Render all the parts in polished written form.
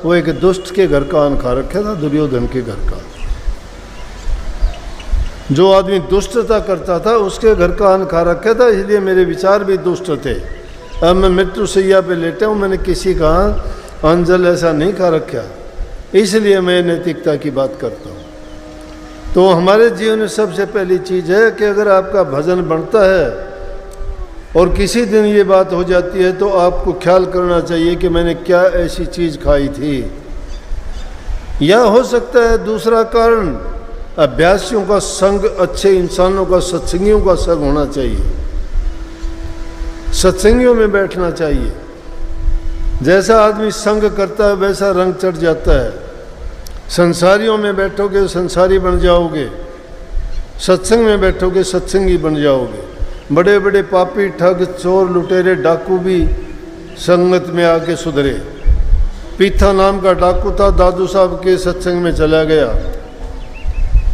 वो एक दुष्ट के घर का अन्न खा रखा था, दुर्योधन के घर का। जो आदमी दुष्टता करता था उसके घर का अन्न खा रखा था, इसलिए मेरे विचार भी दुष्ट थे। अब मैं मृत्यु सैया पे लेटा हूँ, मैंने किसी का अन्न जल ऐसा नहीं खा रखा, इसलिए मैं नैतिकता की बात करता हूँ। तो हमारे जीवन में सबसे पहली चीज़ है कि अगर आपका भजन बनता है और किसी दिन ये बात हो जाती है तो आपको ख्याल करना चाहिए कि मैंने क्या ऐसी चीज़ खाई थी। या हो सकता है दूसरा कारण, अभ्यासियों का संग, अच्छे इंसानों का, सत्संगियों का संग होना चाहिए, सत्संगियों में बैठना चाहिए। जैसा आदमी संग करता है वैसा रंग चढ़ जाता है। संसारियों में बैठोगे तो संसारी बन जाओगे, सत्संग में बैठोगे सत्संगी बन जाओगे। बड़े बड़े पापी, ठग, चोर, लुटेरे, डाकू भी संगत में आके सुधरे। पीथा नाम का डाकू था, दादू साहब के सत्संग में चला गया,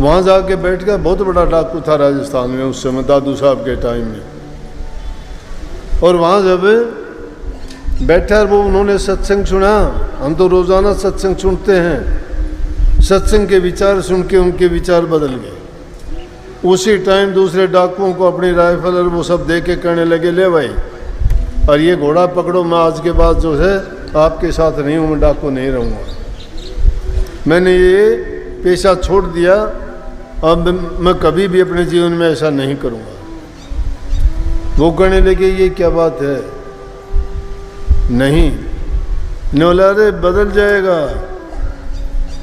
वहाँ जाके बैठ गया। बहुत बड़ा डाकू था राजस्थान में उस समय, दादू साहब के टाइम में। और वहाँ जब बैठा वो उन्होंने सत्संग सुना, हम तो रोज़ाना सत्संग सुनते हैं, सत्संग के विचार सुन के उनके विचार बदल गए। उसी टाइम दूसरे डाकुओं को अपनी राइफल और वो सब दे के कहने लगे, ले भाई और ये घोड़ा पकड़ो, मैं आज के बाद जो है आपके साथ नहीं हूँ, मैं डाकू नहीं रहूँगा, मैंने ये पेशा छोड़ दिया, अब मैं कभी भी अपने जीवन में ऐसा नहीं करूँगा। वो कहने लगे ये क्या बात है, नहीं न्योला, अरे बदल जाएगा,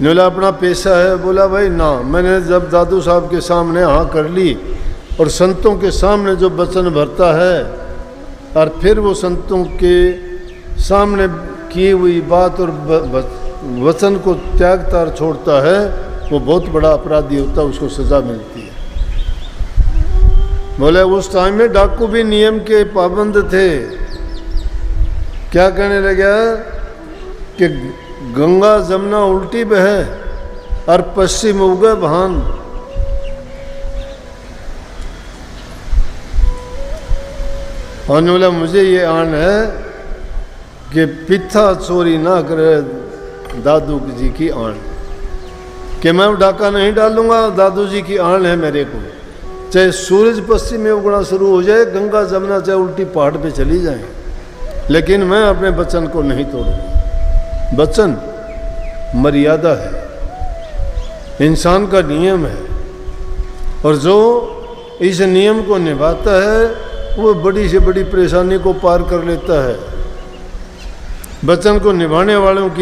न्योला अपना पेशा है। बोला भाई ना, मैंने जब दादू साहब के सामने हाँ कर ली और संतों के सामने जो वचन भरता है और फिर वो संतों के सामने की हुई बात और वचन को त्यागता और छोड़ता है, वो बहुत बड़ा अपराधी होता है, उसको सज़ा मिलती है। बोले उस टाइम में डाकू भी नियम के पाबंद थे। क्या कहने लगा कि गंगा जमुना उल्टी बहे और पश्चिम उगे भान। और बोला मुझे ये आन है कि पिता चोरी ना करे दादू जी की आन, कि मैं डाका नहीं डालूंगा, दादू जी की आन है मेरे को। चाहे सूरज पश्चिम में उगना शुरू हो जाए, गंगा जमुना चाहे उल्टी पहाड़ पे चली जाए, लेकिन मैं अपने वचन को नहीं तोड़ूंगा। वचन मर्यादा है, इंसान का नियम है, और जो इस नियम को निभाता है वो बड़ी से बड़ी परेशानी को पार कर लेता है। वचन को निभाने वालों की